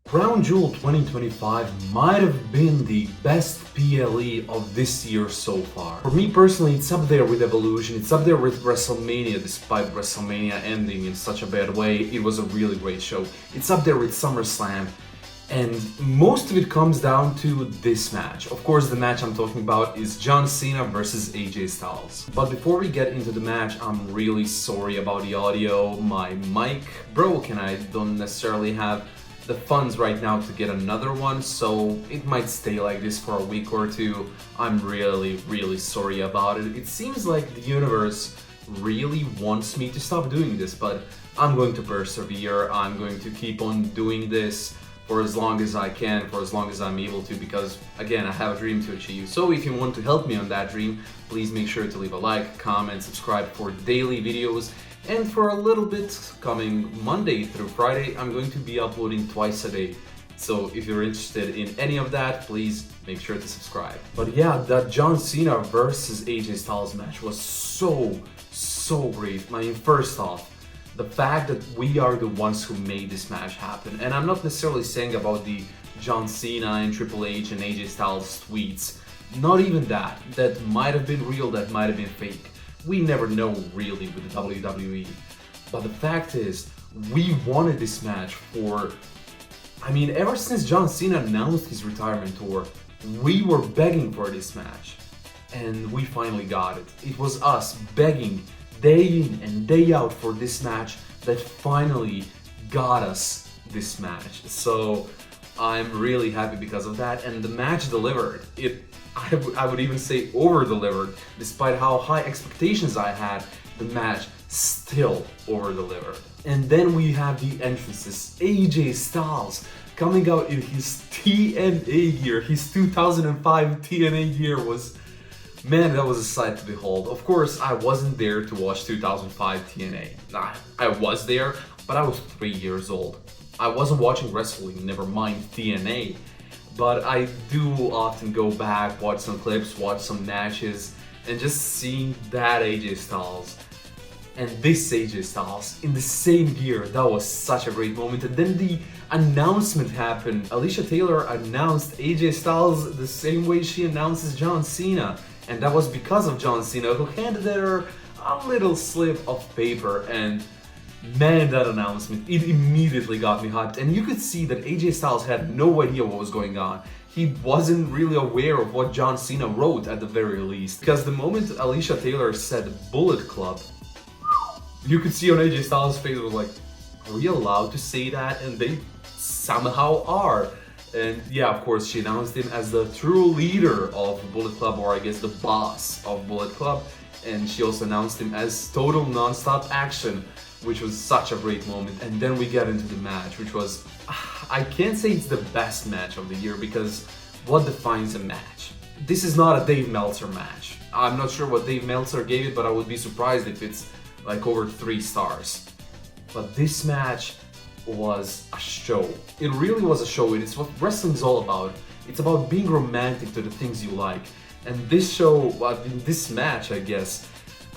Crown Jewel 2025 might have been the best PLE of this year so far. For me personally, it's up there with Evolution, it's up there with WrestleMania, despite WrestleMania ending in such a bad way. It was a really great show. It's up there with SummerSlam, and most of it comes down to this match. Of course, the match I'm talking about is John Cena versus AJ Styles. But before we get into the match, I'm really sorry about the audio. My mic broke and I don't necessarily have the funds right now to get another one, so it might stay like this for a week or two. I'm really sorry about it. It seems like the universe really wants me to stop doing this, but I'm going to persevere. I'm going to keep on doing this for as long as I can, for as long as I'm able to, because again, I have a dream to achieve. So if you want to help me on that dream, please make sure to leave a like, comment, subscribe for daily videos. And for a little bit, coming Monday through Friday, I'm going to be uploading twice a day. So if you're interested in any of that, please make sure to subscribe. But yeah, that John Cena versus AJ Styles match was so great. I mean, first off, the fact that we are the ones who made this match happen. And I'm not necessarily saying about the John Cena and Triple H and AJ Styles tweets. Not even that. That might have been real, that might have been fake. We never know really with the WWE. But the fact is, we wanted this match for, I mean, ever since John Cena announced his retirement tour, we were begging for this match. And we finally got it. It was us begging day in and day out for this match that finally got us this match. So I'm really happy because of that, and the match delivered. I would even say over-delivered. Despite how high expectations I had, the match still over-delivered. And then we have the entrances. AJ Styles coming out in his TNA gear. His 2005 TNA gear was, man, that was a sight to behold. Of course, I wasn't there to watch 2005 TNA. I was there, but I was 3 years old. I wasn't watching wrestling, never mind TNA. But I do often go back, watch some clips, watch some matches, and just seeing that AJ Styles and this AJ Styles in the same gear, that was such a great moment. And then the announcement happened. Alicia Taylor announced AJ Styles the same way she announces John Cena. And that was because of John Cena, who handed her a little slip of paper, and man, that announcement, it immediately got me hyped. And you could see that AJ Styles had no idea what was going on. He wasn't really aware of what John Cena wrote at the very least. Because the moment Alicia Taylor said Bullet Club, you could see on AJ Styles' face, it was like, are we allowed to say that? And they somehow are. And yeah, of course, she announced him as the true leader of Bullet Club, or I guess the boss of Bullet Club. And she also announced him as Total Non-Stop Action, which was such a great moment. And then we get into the match, which was, I can't say it's the best match of the year, because what defines a match? This is not a Dave Meltzer match. I'm not sure what Dave Meltzer gave it, but I would be surprised if it's like over 3 stars. But this match was a show. It really was a show. It's what wrestling is all about. It's about being romantic to the things you like. And this show, in this match, I guess,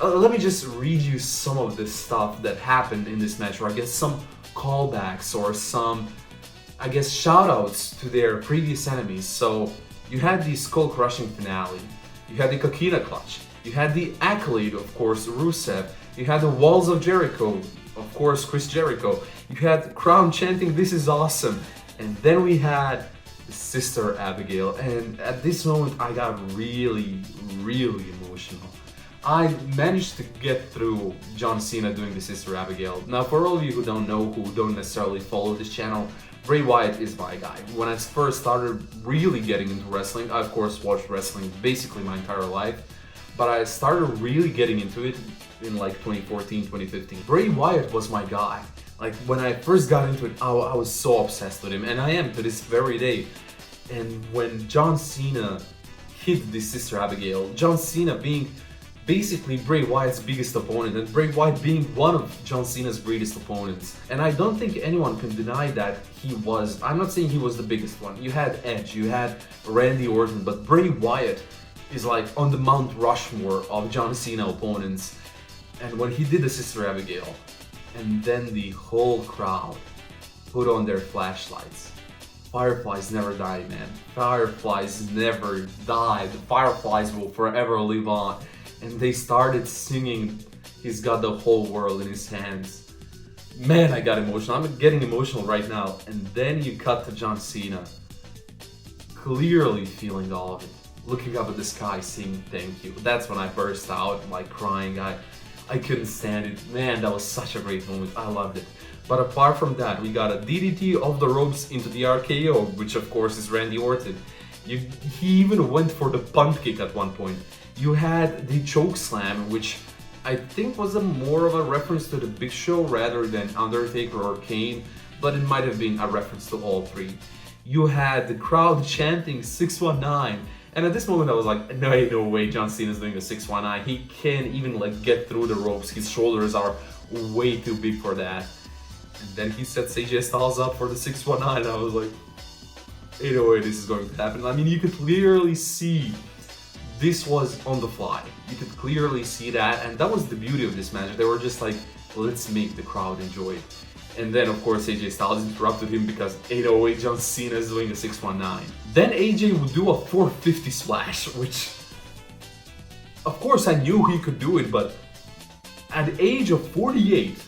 let me just read you some of the stuff that happened in this match, or I guess some callbacks or some, I guess, shoutouts to their previous enemies. So you had the skull crushing finale, you had the Coquina clutch, you had the accolade, of course, Rusev, you had the walls of Jericho, of course, Chris Jericho, you had crowd chanting, "This is awesome," and then we had the Sister Abigail, and at this moment I got really emotional. I managed to get through John Cena doing the Sister Abigail. Now, for all of you who don't know, who don't necessarily follow this channel, Bray Wyatt is my guy. When I first started really getting into wrestling, I of course watched wrestling basically my entire life, but I started really getting into it in like 2014, 2015. Bray Wyatt was my guy. Like, when I first got into it, I was so obsessed with him, and I am to this very day. And when John Cena hit the Sister Abigail, John Cena being basically Bray Wyatt's biggest opponent, and Bray Wyatt being one of John Cena's greatest opponents. And I don't think anyone can deny that he was, I'm not saying he was the biggest one. You had Edge, you had Randy Orton, but Bray Wyatt is like on the Mount Rushmore of John Cena opponents. And when he did the Sister Abigail, and then the whole crowd put on their flashlights, Fireflies never die, man. Fireflies never die. The fireflies will forever live on. And they started singing, "He's got the whole world in his hands." Man, I got emotional. I'm getting emotional right now. And then you cut to John Cena, clearly feeling all of it, looking up at the sky, saying thank you. That's when I burst out, like crying. I couldn't stand it. Man, that was such a great moment. I loved it. But apart from that, we got a DDT off the ropes into the RKO, which of course is Randy Orton. He even went for the punt kick at one point. You had the choke slam, which I think was more of a reference to the Big Show rather than Undertaker or Kane, but it might have been a reference to all three. You had the crowd chanting 619, and at this moment I was like, no way John Cena's doing a 619. He can't even like get through the ropes. His shoulders are way too big for that. And then he sets AJ Styles up for the 619, and I was like, ain't no way this is going to happen. I mean, you could clearly see this was on the fly. You could clearly see that, and that was the beauty of this match. They were just like, let's make the crowd enjoy it. And then, of course, AJ Styles interrupted him because 808 John Cena is doing a 619. Then AJ would do a 450 splash, which, of course, I knew he could do it, but at the age of 48,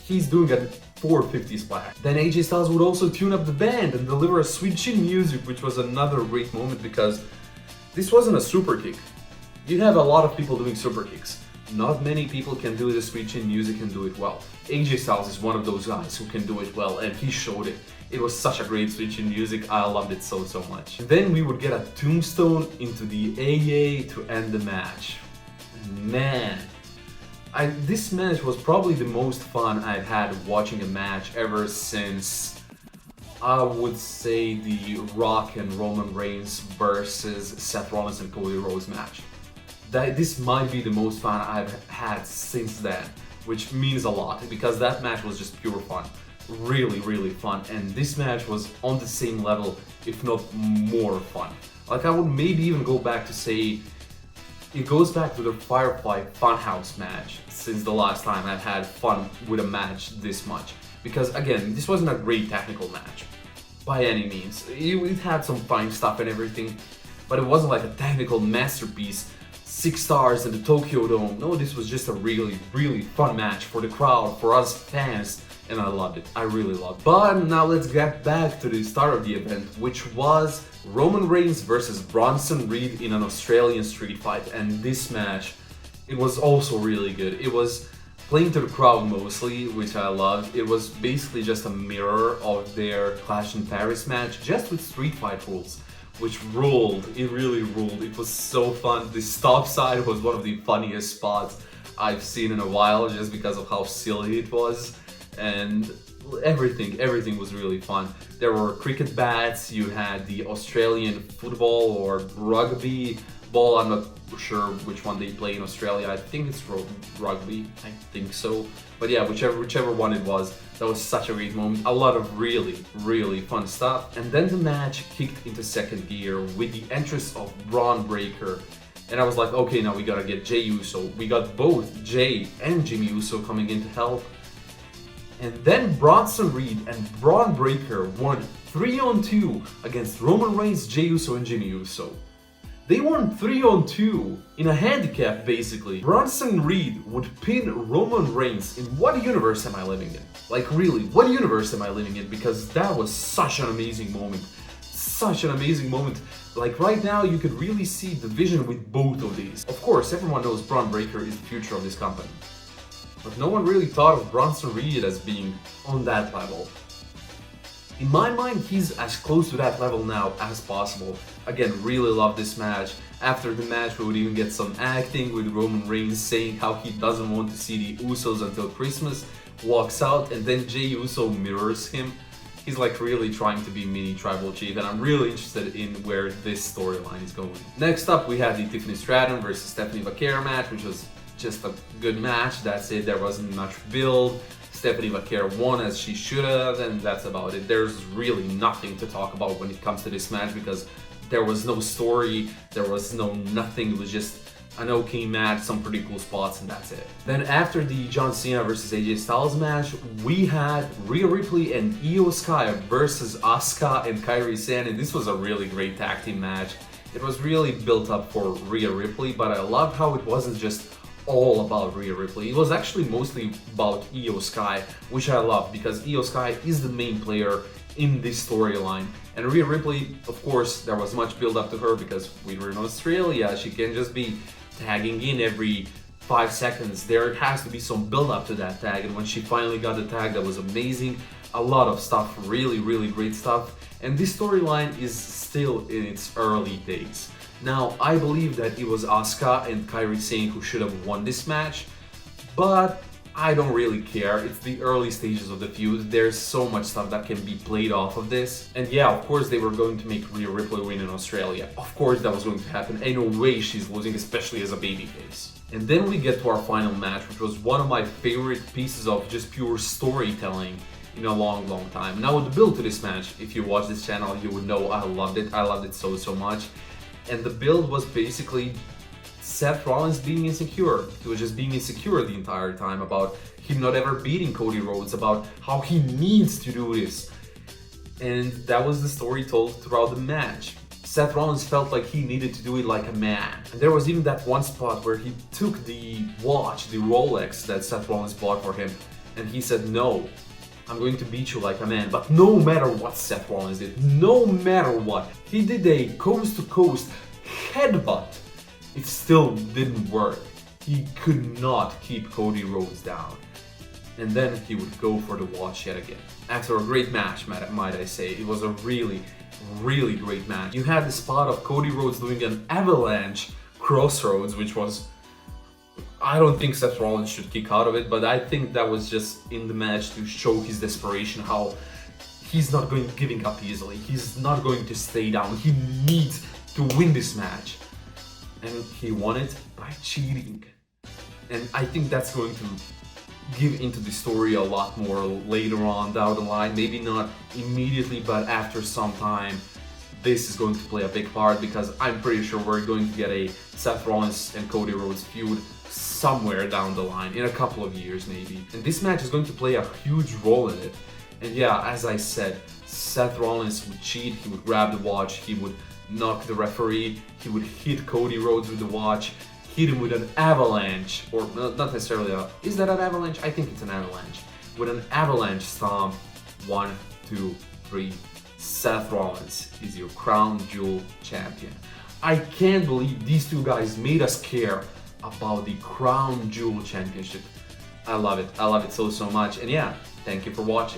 he's doing a 450 splash. Then AJ Styles would also tune up the band and deliver a sweet chin music, which was another great moment because this wasn't a super kick. You have a lot of people doing super kicks. Not many people can do the sweet chin music and do it well. AJ Styles is one of those guys who can do it well, and he showed it. It was such a great sweet chin music. I loved it so much. Then we would get a tombstone into the AA to end the match. Man, this match was probably the most fun I've had watching a match ever since, I would say, the Rock and Roman Reigns versus Seth Rollins and Cody Rhodes match. This might be the most fun I've had since then, which means a lot because that match was just pure fun. Really fun, and this match was on the same level, if not more fun. Like, I would maybe even go back to say it goes back to the Firefly Funhouse match since the last time I've had fun with a match this much. Because again, this wasn't a great technical match by any means. It had some fine stuff and everything, but it wasn't like a technical masterpiece. 6 stars in the Tokyo Dome. No, this was just a really fun match for the crowd, for us fans, and I loved it. I really loved it. But now let's get back to the start of the event, which was Roman Reigns versus Bronson Reed in an Australian street fight. And this match, it was also really good. It was playing to the crowd mostly, which I loved. It was basically just a mirror of their Clash in Paris match, just with street fight rules, which ruled. It really ruled. It was so fun. The stop sign was one of the funniest spots I've seen in a while, just because of how silly it was, and everything was really fun. There were cricket bats, you had the Australian football or rugby ball. I'm not sure which one they play in Australia. I think it's rugby, I think so. But yeah, whichever one it was, that was such a great moment. A lot of really fun stuff. And then the match kicked into second gear with the entrance of Braun Breaker. And I was like, okay, now we gotta get Jey Uso. We got both Jey and Jimmy Uso coming in to help. And then Bronson Reed and Braun Breaker won 3-on-2 against Roman Reigns, Jey Uso, and Jimmy Uso. They won 3-on-2 in a handicap, basically. Bronson Reed would pin Roman Reigns. In what universe am I living in? Like, really, what universe am I living in? Because that was such an amazing moment. Such an amazing moment. Like, right now, you could really see the vision with both of these. Of course, everyone knows Braun Breaker is the future of this company. But no one really thought of Bronson Reed as being on that level. In my mind, he's as close to that level now as possible. Again, really love this match. After the match, we would even get some acting with Roman Reigns saying how he doesn't want to see the Usos until Christmas, walks out, and then Jey Uso mirrors him. He's like really trying to be mini Tribal Chief, and I'm really interested in where this storyline is going. Next up, we had the Tiffany Stratton versus Stephanie Vaquer match, which was just a good match. That's it. There wasn't much build. Stephanie Vaquer won as she should have, and that's about it. There's really nothing to talk about when it comes to this match because there was no story, there was no nothing. It was just an okay match, some pretty cool spots, and that's it. Then after the John Cena versus AJ Styles match, we had Rhea Ripley and Io Sky versus Asuka and Kairi Sane, and this was a really great tag team match. It was really built up for Rhea Ripley, but I loved how it wasn't just all about Rhea Ripley. It was actually mostly about Io Sky, which I love because Io Sky is the main player in this storyline. And Rhea Ripley, of course, there was much build up to her because we were in Australia. She can't just be tagging in every 5 seconds. There has to be some build up to that tag, and when she finally got the tag, that was amazing. A lot of stuff, really great stuff. And this storyline is still in its early days. Now, I believe that it was Asuka and Kairi Sane who should have won this match, but I don't really care. It's the early stages of the feud. There's so much stuff that can be played off of this. And yeah, of course they were going to make Rhea Ripley win in Australia. Of course that was going to happen. Ain't no way she's losing, especially as a babyface. And then we get to our final match, which was one of my favorite pieces of just pure storytelling in a long time. Now, the build to this match, if you watch this channel, you would know I loved it. I loved it so much. And the build was basically Seth Rollins being insecure. He was just being insecure the entire time about him not ever beating Cody Rhodes, about how he needs to do this. And that was the story told throughout the match. Seth Rollins felt like he needed to do it like a man. And there was even that one spot where he took the watch, the Rolex that Seth Rollins bought for him, and he said, "No, I'm going to beat you like a man." But no matter what Seth Rollins did, no matter what, he did a coast-to-coast headbutt. It still didn't work. He could not keep Cody Rhodes down. And then he would go for the watch yet again. After a great match, might I say, it was a really great match. You had the spot of Cody Rhodes doing an avalanche crossroads, which was, I don't think Seth Rollins should kick out of it, but I think that was just in the match to show his desperation, how he's not giving up easily. He's not going to stay down. He needs to win this match. And he won it by cheating. And I think that's going to give into the story a lot more later on down the line. Maybe not immediately, but after some time, this is going to play a big part, because I'm pretty sure we're going to get a Seth Rollins and Cody Rhodes feud somewhere down the line, in a couple of years maybe. And this match is going to play a huge role in it. And yeah, as I said, Seth Rollins would cheat, he would grab the watch, he would knock the referee, he would hit Cody Rhodes with the watch, hit him with an avalanche, or not necessarily is that an avalanche? I think it's an avalanche. With an avalanche stomp, 1, 2, 3, Seth Rollins is your Crown Jewel champion. I can't believe these two guys made us care about the Crown Jewel championship. I love it so much, and yeah, thank you for watching.